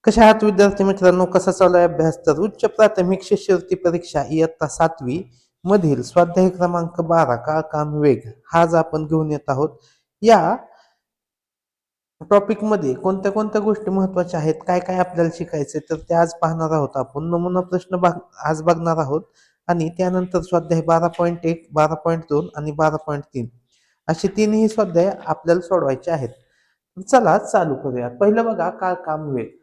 कशा आहात विद्यार्थी मित्रांनो, कसा चालू आहे अभ्यास? तर उच्च प्राथमिक शिष्यवृत्ती परीक्षा इयत्ता 7वी मधील स्वाध्याय क्रमांक 12 काळ काम वेग हा आज आपण घेऊन येत आहोत. या टॉपिक मध्ये कोणत्या कोणत्या गोष्टी महत्वाच्या आहेत, काय काय आपल्याला शिकायचे, तर ते आज पाहणार आहोत. आपण नमुना प्रश्न आज बघणार आहोत आणि त्यानंतर स्वाध्याय 12.1, 12.2 आणि 12.3 असे तीनही स्वाध्याय आपल्याला सोडवायचे आहेत. चला चालू करूया. पहिलं बघा, काळ काम वेग.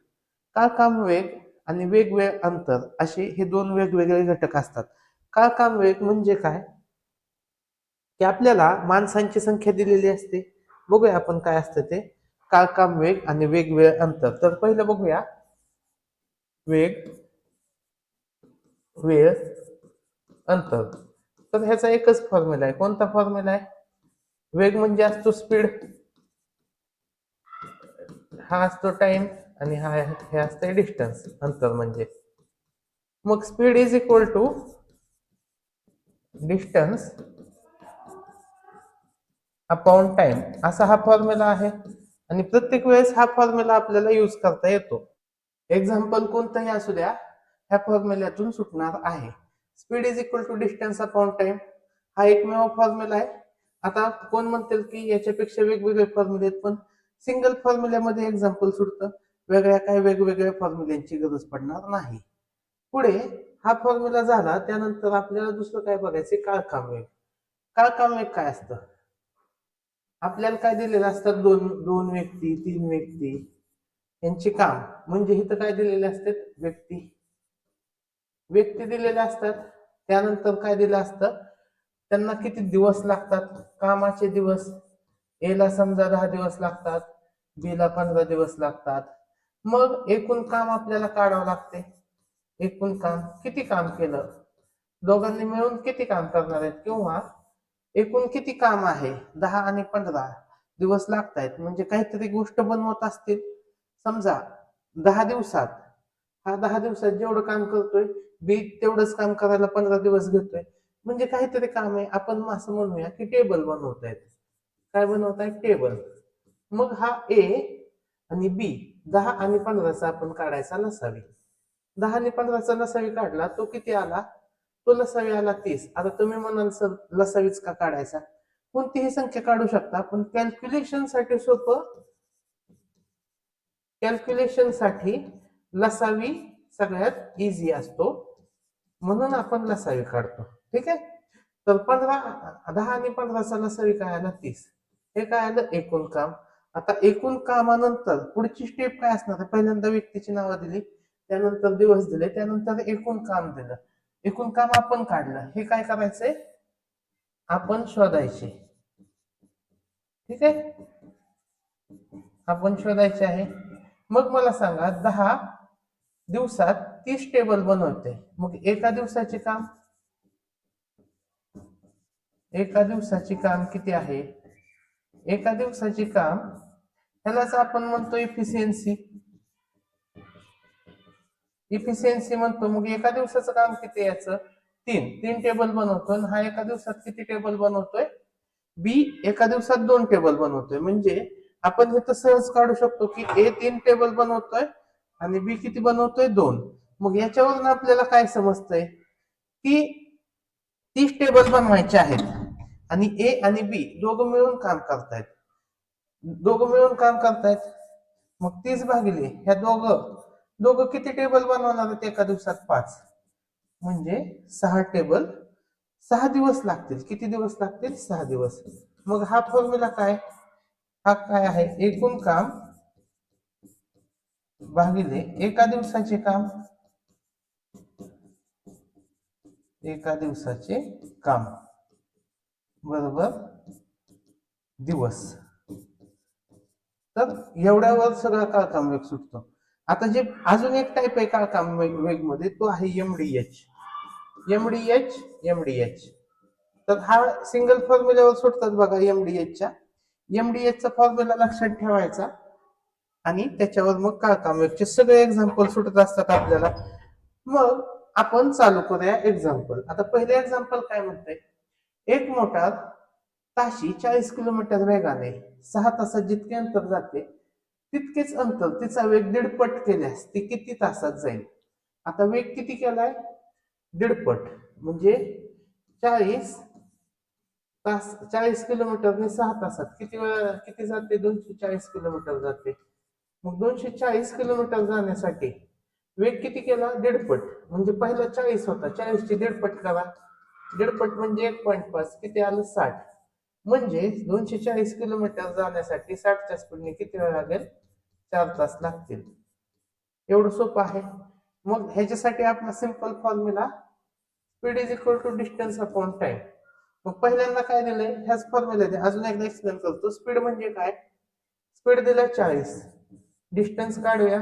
काळ काम वेग आणि वेगवेळ अंतर असे हे दोन वेगवेगळे घटक असतात. काळ काम वेग म्हणजे काय, की आपल्याला माणसांची संख्या दिलेली असते. बघूया आपण काय असतं ते. काळ काम वेग आणि वेगवेळ अंतर. तर पहिलं बघूया, वेग वेळ अंतर. तर ह्याचा एकच फॉर्म्युला आहे. कोणता फॉर्म्युला आहे? वेग म्हणजे असतो स्पीड, हा असतो टाइम आणि हे असतं डिस्टन्स, अंतर म्हणजे. मग speed is equal to distance upon time असा हा फॉर्म्युला आहे आणि प्रत्येक वेळेस हा फॉर्म्युला आपल्याला यूज करता येतो. एक्झाम्पल कोणतंही असू द्या, ह्या फॉर्म्युल्यातून सुटणार आहे. Speed is equal to distance upon time हा एकमेव फॉर्म्युला आहे. आता कोण म्हणतील की याच्यापेक्षा वेगवेगळे फॉर्म्युले आहेत, पण सिंगल फॉर्म्युल्यामध्ये एक्झाम्पल सुटतं. वेगळ्या काय वेगवेगळ्या फॉर्म्युल्यांची गरज पडणार नाही. पुढे हा फॉर्म्युला झाला, त्यानंतर आपल्याला दुसरं काय बघायचे, काळ काम वेग. काळ काम वेग काय असतं? आपल्याला काय दिलेलं असतात, दोन दोन व्यक्ती, तीन व्यक्ती यांची काम, म्हणजे इथं काय दिलेले असतात, व्यक्ती व्यक्ती दिलेले असतात. त्यानंतर काय दिलं असतं, त्यांना किती दिवस लागतात, कामाचे दिवस. ए ला समजा 10 दिवस लागतात, बी ला 15 दिवस लागतात. मग एकूण काम आपल्याला काढावं लागते. एकूण काम किती काम केलं, दोघांनी मिळून किती काम करणार आहेत, किंवा एकूण किती काम आहे, 10 आणि 15 दिवस लागत आहेत. म्हणजे काहीतरी गोष्ट बनवत असतील. समजा 10 दिवसात, हा 10 दिवसात जेवढं काम करतोय, बी तेवढंच काम करायला 15 दिवस घेतोय. म्हणजे काहीतरी काम आहे. आपण असं म्हणूया की टेबल बनवतायत. काय बनवतायत? टेबल. मग हा ए आणि बी 10 आणि 15चा आपण काढायचा लसावी. 10 आणि 15चा लसावी काढला, तो किती आला? तो लसावी आला 30. आता तुम्ही म्हणाल सर लसावीच का काढायचा? कोणतीही संख्या काढू शकता, पण कॅल्क्युलेशन साठी सोपं, कॅल्क्युलेशन साठी लसावी सगळ्यात इझी असतो, म्हणून आपण लसावी काढतो. ठीक आहे. तर 10 आणि 15चा लसावी काय आला? 30. हे काय आलं? एकूण काम. आता एकूण कामानंतर पुढची स्टेप काय असणार आहे? पहिल्यांदा व्यक्तीची नावं दिली, त्यानंतर दिवस दिले, त्यानंतर एकूण काम दिलं. एकूण काम आपण काढलं. हे काय करायचंय? आपण शोधायचे. ठीक आहे, आपण शोधायचे आहे. मग मला सांगा, 10 दिवसात 30 टेबल बनवते. मग एका दिवसाची काम किती आहे? एका दिवसाची काम, ह्यालाच आपण म्हणतो इफिशियन्सी. इफिशियन्सी म्हणतो. मग एका दिवसाचं काम किती याचं? 3 टेबल बनवतो. हा एका दिवसात किती टेबल बनवतोय? बी एका दिवसात 2 टेबल बनवतोय. म्हणजे आपण हे तर सहज काढू शकतो की ए 3 टेबल बनवतोय आणि बी किती बनवतोय? 2. मग याच्यावरून आपल्याला काय समजतंय की 30 टेबल बनवायचे आहेत आणि ए आणि बी दोघं मिळून काम करतायत. मग 30 भागिले ह्या दोघं दोघं किती टेबल बनवणार आहेत एका दिवसात? 5. म्हणजे 6 टेबल. 6 दिवस लागतील. किती दिवस लागतील? 6 दिवस. मग हा फॉर्म्युला काय? हा काय आहे? एकूण काम भागिले एका दिवसाचे काम. एका दिवसाचे काम बरोबर दिवस. तर एवढ्यावर सगळा काळ काम वेग सुटतो. आता जे अजून एक टाईप आहे काळ काम वेग मध्ये, तो आहे एमडीएच. एमडीएच. तर हा सिंगल फॉर्म्युल्यावर सुटतात बघा एमडीएचच्या. एमडीएचचा फॉर्म्युला लक्षात ठेवायचा आणि त्याच्यावर मग काळ काम वेगचे सगळे एक्झाम्पल सुटत असतात आपल्याला. मग आपण चालू करूया एक्झाम्पल. आता पहिले एक्झाम्पल काय म्हणतंय, एक मोटार ताशी 40 किलोमीटर वेगाने 6 तासात जितके अंतर जाते तितकेच अंतर तिचा वेग दीडपट केल्यास ती किती तासात जाईल? आता वेग किती केलाय? दीडपट म्हणजे 40 किलोमीटरने 6 तासात किती वेळ किती जाते? 240 किलोमीटर जाते. मग 240 किलोमीटर जाण्यासाठी वेग किती केला? दीडपट. म्हणजे पहिला 40 होता, 40 ची दीडपट करा. दीडपट म्हणजे 1.5 किती आलं? 60. म्हणजे 240 किलोमीटर जाण्यासाठी 60च्या स्पीडने किती वेळ लागेल? 4 तास लागतील. एवढं सोपं आहे. मग ह्याच्यासाठी आपला simple formula speed is equal to distance upon time. मग पहिल्यांदा काय दिलंय? ह्याच फॉर्म्युला अजून एकदा एक्सप्लेन करतो. स्पीड म्हणजे काय? स्पीड दिलाय 40, डिस्टन्स काढूया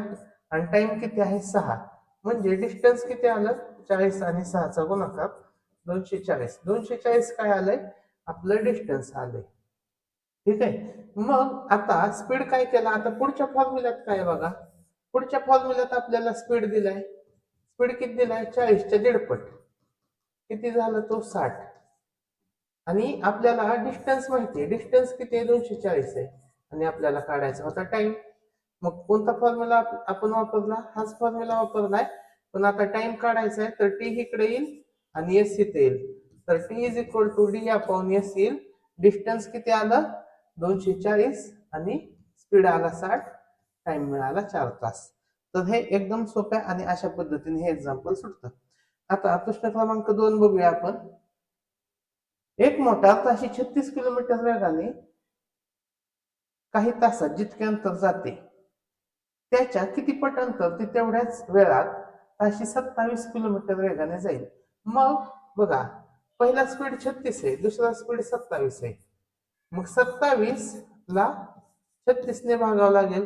आणि टाइम किती आहे? 6. म्हणजे डिस्टन्स किती आलं? 40 आणि 6चा गुणाकार 240. 240 काय आलंय? आपलं डिस्टन्स आलंय. ठीक आहे. मग आता स्पीड काय केला? आता पुढच्या फॉर्म्युल्यात काय बघा, पुढच्या फॉर्म्युल्यात आपल्याला स्पीड दिलाय. स्पीड किती दिलाय? 40च्या दीडपट. किती झालं? तो 60. आणि आपल्याला डिस्टन्स माहिती आहे. डिस्टन्स किती आहे? 240 आहे. आणि आपल्याला काढायचा होता टाइम. मग कोणता फॉर्म्युला आपण वापरला? हाच फॉर्म्युला वापरलाय. पण आता टाइम काढायचा आहे तर टी इकडे येईल आणि एस इथे येईल. तर t is equal to d upon s येईल. डिस्टन्स किती आलं? 240 आणि स्पीड आला 60. टाइम मिळाला 4 तास. तर हे एकदम सोप्या आणि अशा पद्धतीने हे एक्झाम्पल सुटतं. आता प्रश्न क्रमांक 2 बघूया आपण. एक मोटार ताशी 36 किलोमीटर वेगाने काही तासात जितके अंतर जाते त्याच्या किती पट अंतर ती तेवढ्याच वेळात ताशी 27 किलोमीटर वेगाने जाईल? मग बघा, पहिला स्पीड 36 आहे, दुसरा स्पीड 27 आहे. मग 27 ला 36 ने भागावं लागेल,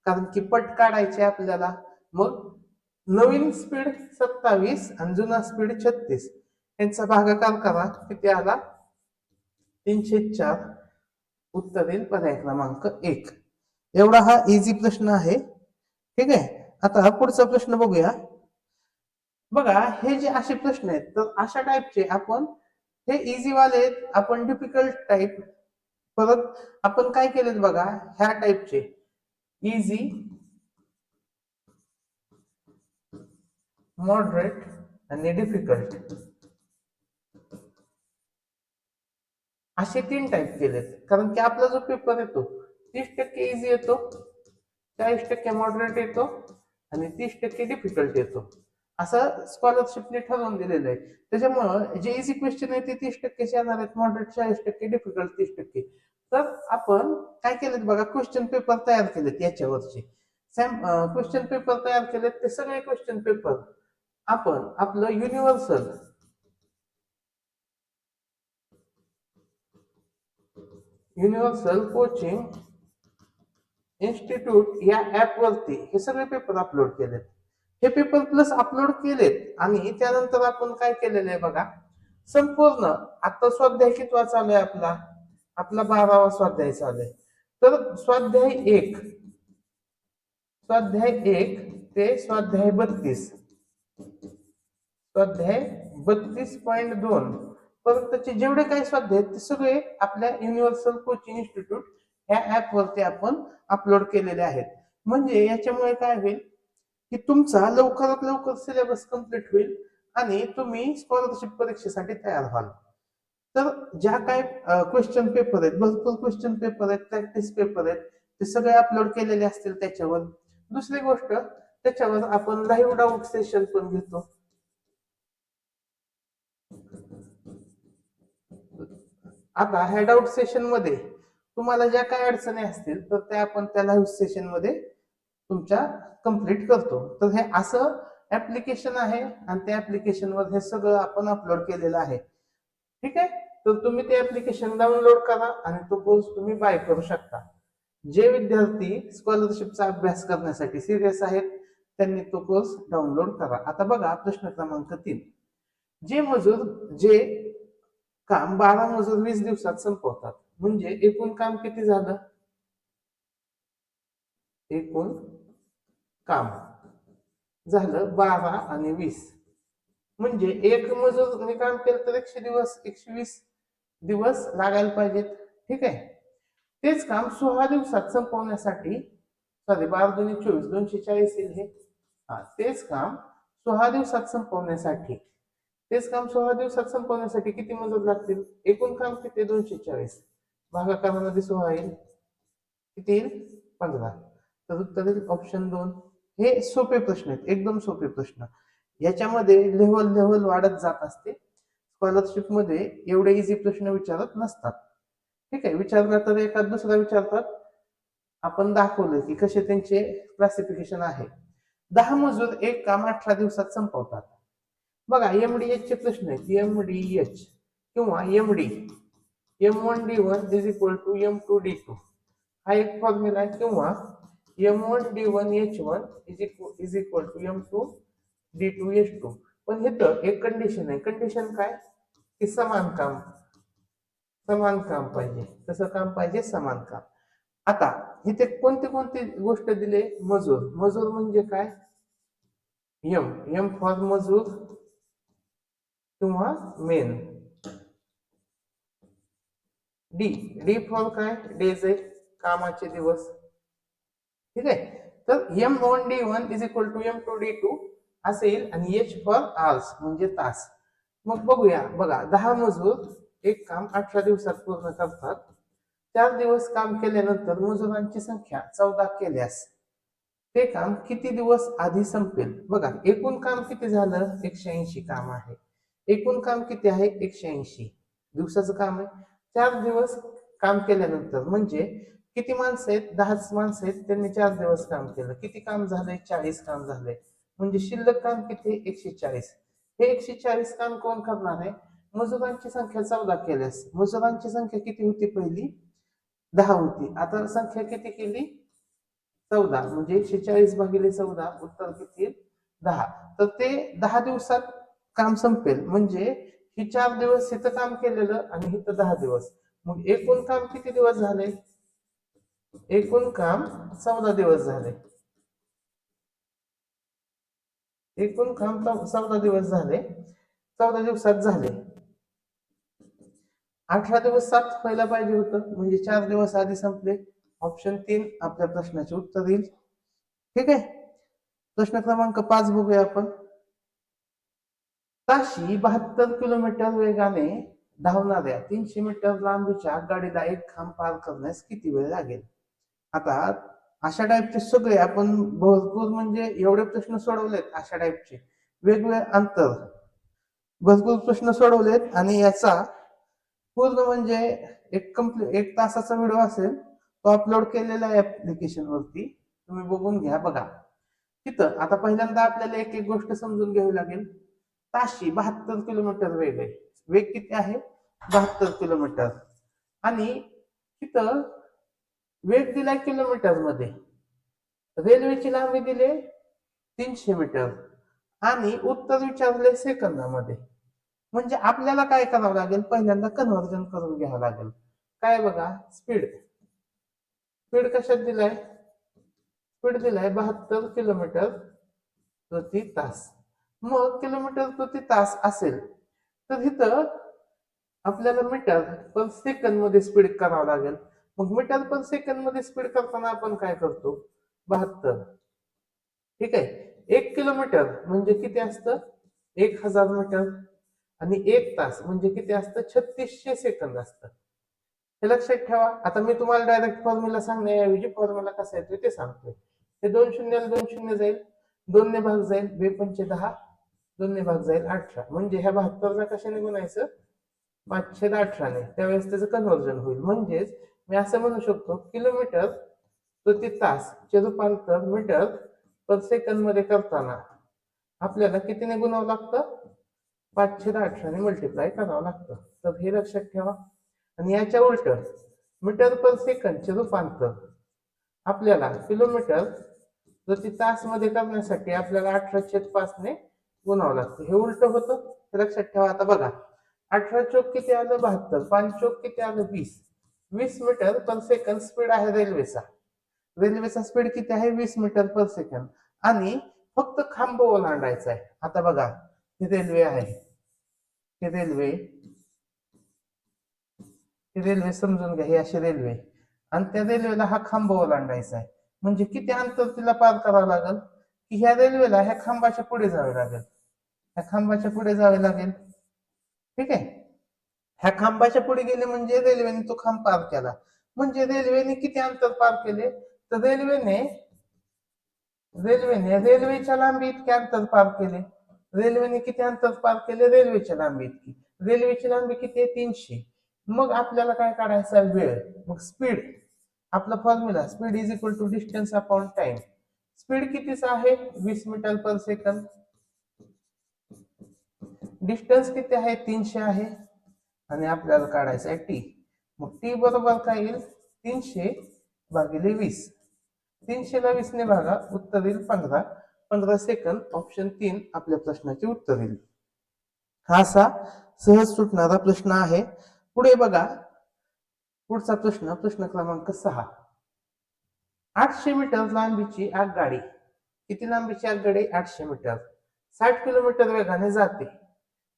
कारण की पट काढायचे आपल्याला. मग नवीन स्पीड 27 आणि जुना स्पीड 36 यांचा भागाकार करा. किती आला? 304. उत्तर येईल पर्याय क्रमांक 1. एवढा हा इझी प्रश्न आहे. ठीक आहे. आता हा पुढचा प्रश्न बघूया. बघा, हे जे असे प्रश्न आहेत तर अशा टाईपचे आपण, हे इझी वाले आपण डिफिकल्ट टाईप, परत आपण काय केलेत बघा, ह्या टाईपचे इझी, मॉडरेट आणि डिफिकल्ट असे 3 टाईप केलेत. कारण की आपला जो पेपर येतो 30% इझी येतो, 40% मॉडरेट येतो आणि 30% डिफिकल्ट येतो. असं स्कॉलरशिपने ठरवून दिलेलं आहे. त्याच्यामुळं जे इझी क्वेश्चन आहे ते 30%चे येणार आहेत, मॉडरेट 40%, डिफिकल्ट 30%. तर आपण काय केलेत बघा, क्वेश्चन पेपर तयार केलेत याच्यावरचे. क्वेश्चन पेपर तयार केलेत. ते सगळे क्वेश्चन पेपर आपण आपलं युनिव्हर्सल कोचिंग इन्स्टिट्यूट या ऍप वरती हे सगळे पेपर अपलोड केलेत. हे पेपर प्लस अपलोड केलेत आणि त्यानंतर आपण काय केलेलं आहे बघा, संपूर्ण आता स्वाध्याय कितवा चालू आहे आपला 12वा स्वाध्याय चालू आहे. तर स्वाध्याय 1 ते स्वाध्याय 32.2 पर्यंतचे जेवढे काही स्वाध्याय आहेत ते सगळे आपल्या युनिव्हर्सल कोचिंग इन्स्टिट्यूट ह्या ऍप वरती आपण अपलोड केलेले आहेत. म्हणजे याच्यामुळे काय होईल की तुमचा लवकरात लवकर सिलेबस कंप्लीट होईल आणि तुम्ही स्कॉलरशिप परीक्षेसाठी तयार व्हाल. तर ज्या काय क्वेश्चन पेपर आहेत, भरपूर क्वेश्चन पेपर आहेत, प्रॅक्टिस पेपर आहेत, ते सगळे अपलोड केलेले असतील त्याच्यावर. दुसरी गोष्ट, त्याच्यावर आपण लाईव्ह डाऊट सेशन पण घेतो. आता ह्या डाऊट सेशन मध्ये तुम्हाला ज्या काही अडचणी असतील तर त्या आपण त्या लाईव्ह सेशन मध्ये तुमच्या कंप्लीट करतो. तर हे असं ऍप्लिकेशन आहे आणि त्या ऍप्लिकेशनवर हे सगळं आपण अपलोड केलेलं आहे. ठीक आहे. तर तुम्ही ते ऍप्लिकेशन डाउनलोड करा आणि तो कोर्स तुम्ही बाय करू शकता. जे विद्यार्थी स्कॉलरशिपचा अभ्यास करण्यासाठी सिरियस आहेत त्यांनी तो कोर्स डाउनलोड करा. आता बघा प्रश्न क्रमांक 3. जे काम 12 मजूर 20 दिवसात संपवतात, म्हणजे एकूण काम किती झालं? एकूण काम झालं 12 आणि 20. म्हणजे एक मजूरने काम केलं तर 120 दिवस लागायला पाहिजेत. ठीक आहे. तेच काम 16 दिवसात संपवण्यासाठी सॉरी 12×2 = 24, 240 येईल हे. तेच काम 16 दिवसात संपवण्यासाठी किती मजूर लागतील? एकूण काम किती? 240 भागाकारामध्ये 16 येईल, किती येईल? 15. तर उत्तर येईल ऑप्शन 2. हे सोपे प्रश्न आहेत, एकदम सोपे प्रश्न. याच्यामध्ये लेव्हल वाढत जात असते. स्कॉलरशिप मध्ये एवढे इझी प्रश्न विचारत नसतात. ठीक आहे, विचारला तर एखाद दुसरा विचारतात. आपण दाखवलं की कसे त्यांचे क्लासिफिकेशन आहे. 10 मजूर एक काम 18 दिवसात संपवतात. बघा एमडीएच चे प्रश्न आहेत. एमडीएच किंवा एमडी M1D1 = M2D2 हा एक फॉर्म्युला आहे, किंवा M1D1H1 = M2D2H2. पण हे तर एक कंडिशन आहे. कंडिशन काय? की समान काम पाहिजे. कसं काम पाहिजे? समान काम. आता इथे कोणती गोष्ट दिले? मजूर म्हणजे काय? एम फॉर मजूर किंवा मेन. डी फॉर काय? डेज आहे, कामाचे दिवस. ठीक आहे, तर M1D1 = M2D2 असेल, आणि H फॉर आवर्स म्हणजे तास. मग बघूया. बघा 10 मजूर एक काम 18 दिवसात पूर्ण करतात. 4 दिवस काम केल्यानंतर मजुरांची संख्या 14 केल्यास ते काम किती दिवस आधी संपेल? बघा एकूण काम किती झालं? 180 काम आहे. एकूण काम किती आहे? 180 दिवसाचं काम आहे. 4 दिवस काम केल्यानंतर म्हणजे किती माणसं आहेत? 10 माणसं आहेत, त्यांनी 4 दिवस काम केलं. किती काम झालंय? 40 काम झालंय. म्हणजे शिल्लक काम किती? 140. हे 140 काम कोण करणार आहे? मजुरांची संख्या 14 केल्यास. मजुरांची संख्या किती होती? पहिली 10 होती, आता संख्या किती केली? 14. म्हणजे 140/14 उत्तर किती? 10. तर ते 10 दिवसात काम संपेल. म्हणजे ही 4 दिवस इथं काम केलेलं आणि इथं 10 दिवस. मग एकूण काम किती दिवस झाले? एकूण काम 14 दिवस झाले. एकूण काम 14 दिवस झाले. 14 दिवसात झाले. 18 दिवसात व्हायला पाहिजे होतं, म्हणजे 4 दिवस आधी संपले. ऑप्शन 3 आपल्या प्रश्नाचे उत्तर येईल. ठीक आहे, प्रश्न क्रमांक 5 बघूया आपण. ताशी 72 किलोमीटर वेगाने धावणाऱ्या 300 मीटर लांबीच्या गाडीला एक खांब पार करण्यास किती वेळ लागेल? आता अशा टाईपचे सगळे आपण भरपूर, म्हणजे एवढे प्रश्न सोडवलेत अशा टाईपचे वेगवेगळे अंतर भरपूर प्रश्न सोडवलेत. आणि याचा पूर्ण म्हणजे एक तासाचा व्हिडिओ असेल, तो अपलोड केलेला आहे ऍप्लिकेशन वरती, तुम्ही बघून घ्या. बघा तिथं आता पहिल्यांदा आपल्याला एक गोष्ट समजून घ्यावी लागेल. ताशी 72 किलोमीटर वेग आहे. वेग किती आहे? 72 किलोमीटर. आणि तिथं वेग दिलाय किलोमीटर मध्ये, रेल्वेची लांबी दिली 300 मीटर, आणि उत्तर विचारले सेकंदामध्ये. म्हणजे आपल्याला काय करावं लागेल? पहिल्यांदा कन्व्हर्जन करून घ्यावं लागेल. काय? बघा स्पीड कशात दिलाय? स्पीड दिलाय 72 किलोमीटर प्रति तास. मग किलोमीटर प्रति तास असेल तर इथं आपल्याला मीटर पर सेकंद मध्ये स्पीड करावं लागेल. मग मीटर पर सेकंद मध्ये स्पीड करताना आपण काय करतो? 72. ठीक आहे, 1 किलोमीटर म्हणजे किती असतं? 1000 मीटर. आणि 1 तास म्हणजे किती असतं? 3600 सेकंद असतं. हे लक्षात ठेवा. आता मी तुम्हाला डायरेक्ट फॉर्म्युला सांगण्याऐवजी फॉर्म्युला कसा येतो ते सांगतोय. हे 2 शून्याला 2 शून्य जाईल, 2 ने भाग जाईल, 2 पंचे 10, 2 ने भाग जाईल 18. म्हणजे ह्या 72 कशाने गुणायचं? 518 ने. त्यावेळेस त्याचं कन्व्हर्जन होईल. म्हणजेच मी असं म्हणू शकतो, किलोमीटर प्रति तास चे रूपांतर मीटर पर सेकंद मध्ये करताना आपल्याला कितीने गुणावं लागतं? 518 ने मल्टिप्लाय करावं लागतं. तर हे लक्षात ठेवा. आणि याच्या उलट मीटर पर सेकंदचे रूपांतर आपल्याला किलोमीटर प्रति तास मध्ये करण्यासाठी आपल्याला 18/5 ने गुणावं लागतं. हे उलट होतं, हे लक्षात ठेवा. आता बघा 18 चोक किती आलं? 72. 5 चोक किती आलं? 20. 20 मीटर पर सेकंद स्पीड आहे रेल्वेचा स्पीड किती आहे? 20 मीटर पर सेकंद. आणि फक्त खांब ओलांडायचा आहे. आता बघा ही रेल्वे आहे, ही रेल्वे समजून घ्या, ही अशी रेल्वे, आणि त्या रेल्वेला हा खांब ओलांडायचा आहे. म्हणजे किती अंतर तिला पार करावं लागेल की ह्या रेल्वेला ह्या खांबाच्या पुढे जावे लागेल, ह्या खांबाच्या पुढे जावे लागेल. ठीक आहे, ह्या खांबाच्या पुढे गेले म्हणजे रेल्वेने तो खांब पार केला. म्हणजे रेल्वेने किती अंतर पार केले, तर रेल्वेच्या लांबी इतके अंतर पार केले. रेल्वेने किती अंतर पार केले, रेल्वेच्या लांबी इतकी. रेल्वेची लांबी किती आहे, 300. मग आपल्याला काय काढायचा, वेळ. मग स्पीड, आपला formula speed is equal to distance upon time. Speed कितीचा आहे, 20 मीटर पर सेकंद. डिस्टन्स किती आहे, 300 आहे. आणि आपल्याला काढायचं आहे टी. मग टी बरोबर काय येईल, 300 भागिले 20. 300 ला 20 ने भागा, उत्तर येईल 15 सेकंद. ऑप्शन 3 आपल्या प्रश्नाचे उत्तर येईल. हा असा सहज सुटणारा प्रश्न आहे. पुढे बघा, पुढचा प्रश्न, प्रश्न क्रमांक 6. 800 मीटर लांबीची आगगाडी, किती लांबीची आगगाडी, 800 मीटर, 60 किलोमीटर वेगाने जाते.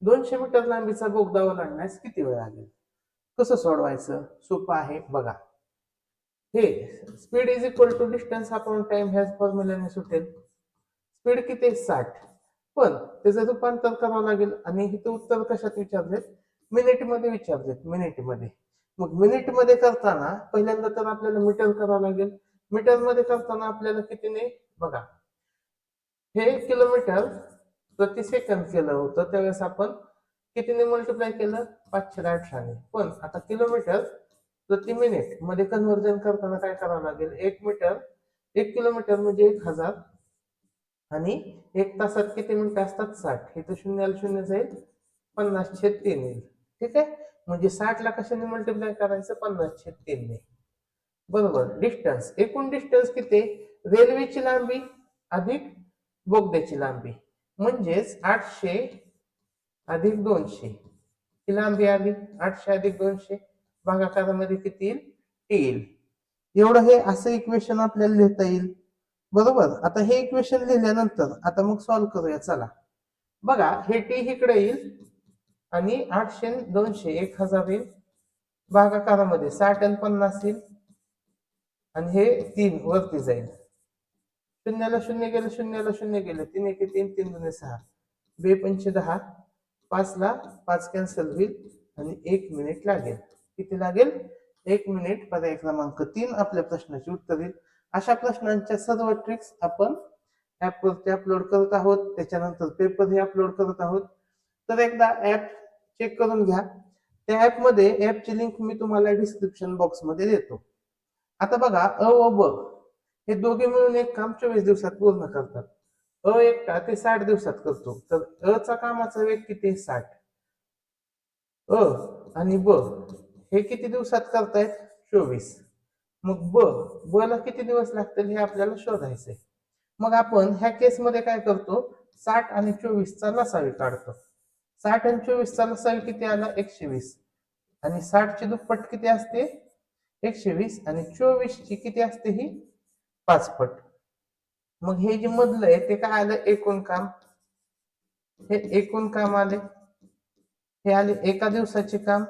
200 मीटर लांबीचा बोगदा ओलांडण्यास किती वेळ लागेल. कसं सोडवायचं, सोपं आहे बघा. हे speed is equal to distance upon time ह्याच फॉर्म्युल्याने सुटेल. स्पीड किती आहे, 60, पण त्याचं रूपांतर करावं लागेल. आणि इथं उत्तर कशात विचारलेत, मिनिट मध्ये विचारलेत, मिनिट मध्ये. मग मिनिट मध्ये करताना पहिल्यांदा तर आपल्याला मीटर करावं लागेल. मीटर मध्ये करताना आपल्याला कितीने बघा, हे किलोमीटर प्रति सेकंद केलं होतं, त्यावेळेस आपण कितीने मल्टिप्लाय केलं, 508 ने. पण आता किलोमीटर प्रति मिनिट मध्ये कन्व्हर्जन करताना काय करावं लागेल, 1 किलोमीटर म्हणजे 1000. आणि 1 तासात किती मिनिटं असतात, 60. हे तर शून्याला शून्य जाईल, 50/3 येईल. ठीक आहे, म्हणजे 60 ला कशाने मल्टिप्लाय करायचं, 50/3 ने. बरोबर. डिस्टन्स, एकूण डिस्टन्स किती, रेल्वेची लांबी अधिक बोगद्याची लांबी, म्हणजेच 800 अधिक 200. ही लांबी आली, 800 अधिक 200, भागाकारामध्ये किती येईल, टी येईल. एवढं हे असं इक्वेशन आपल्याला लिहिता येईल. बरोबर. आता हे इक्वेशन लिहिल्यानंतर आता मग सॉल्व्ह करूया, चला. बघा, हे टी इकडे येईल आणि 800 200 1000 येईल, भागाकारामध्ये 60 आणि 50 येईल, आणि हे 3 वरती जाईल. शून्याला शून्य गेलं, शून्याला शून्य गेलं, 3 1 3, 3 2 6, 2 5 10, 5 ला 5 कॅन्सल होईल आणि 1 मिनिट लागेल. किती लागेल, 1 मिनिट. पर्याय क्रमांक 3 आपल्या प्रश्नाचे उत्तर येईल. अशा प्रश्नांच्या सर्व ट्रिक्स आपण ऍपवरती अपलोड करत आहोत, त्याच्यानंतर पेपरही अपलोड करत आहोत. तर एकदा ऍप चेक करून घ्या. त्या ऍपमध्ये ऍपची लिंक मी तुम्हाला डिस्क्रिप्शन बॉक्स मध्ये देतो. आता बघा, अ व ब हे दोघे मिळून एक काम 24 दिवसात पूर्ण करतात. अ एकटा ते 60 दिवसात करतो. तर अ चा कामाचा वेग किती, 60. अ आणि ब हे किती दिवसात करतायत, 24. मग ब ला किती दिवस लागतील हे आपल्याला शोधायचंय. मग आपण ह्या केसमध्ये काय करतो, 60 आणि 24 चा लसावी काढतो. 60 आणि 24 चा लसावी किती आला, 120. आणि 60 ची दुप्पट किती असते, 120. आणि 24 ची किती असते, ही 5 पट. मग हे जे मधलं आहे ते काय आलं, एकूण काम. हे एकूण काम आले, हे आले एका दिवसाचे काम.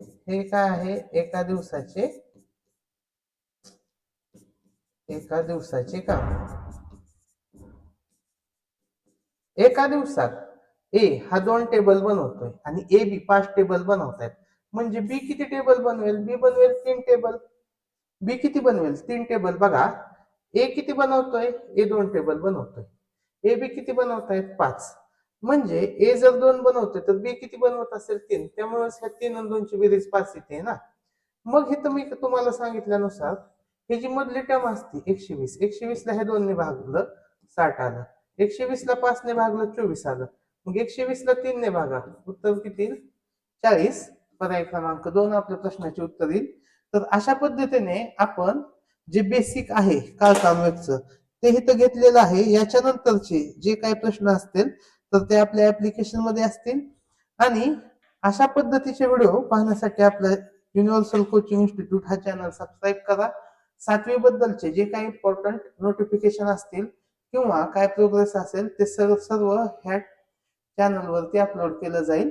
हे काय आहे, एका दिवसाचे काम. एका दिवसात ए हा 2 टेबल बनवतोय आणि ए बी 5 टेबल बनवतायत. म्हणजे बी किती टेबल बनवेल, बी बनवेल 3 टेबल. बी किती बनवेल, 3 टेबल. बघा, ए किती बनवतोय, ए 2 टेबल बनवतोय. ए बी किती बनवतायत, 5. म्हणजे ए जर 2 बनवतोय तर बी किती बनवत असेल, 3. त्यामुळे ह्या 3 आणि 2 ची बेरीज 5 येते ना. मग हे तुम्ही तुम्हाला सांगितल्यानुसार हे जी मधली टर्म असते 120, 120 ला हे 2 ने भागलं 60 आलं, 120 ला 5 ने भागलं 24 आलं. मग 120 ला 3 ने भागा, उत्तर किती येईल, 40. पर्याय क्रमांक 2 आपल्या प्रश्नाचे उत्तर येईल. तर अशा पद्धतीने आपण जे बेसिक आहे काळकामवेगचं ते इथं घेतलेलं आहे. याच्यानंतरचे जे काही प्रश्न असतील तर ते आपल्या ऍप्लिकेशन मध्ये असतील. आणि अशा पद्धतीचे व्हिडिओ पाहण्यासाठी आपल्या युनिव्हर्सल कोचिंग इन्स्टिट्यूट हा चॅनल सबस्क्राईब करा. 7वी बद्दलचे जे काही इम्पॉर्टंट नोटिफिकेशन असतील किंवा काय प्रोग्रेस असेल ते सर्व ह्या चॅनलवरती अपलोड केलं जाईल.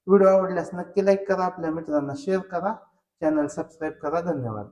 व्हिडिओ आवडल्यास नक्की लाईक करा, आपल्या मित्रांना शेअर करा, चॅनल सबस्क्राईब करा. धन्यवाद.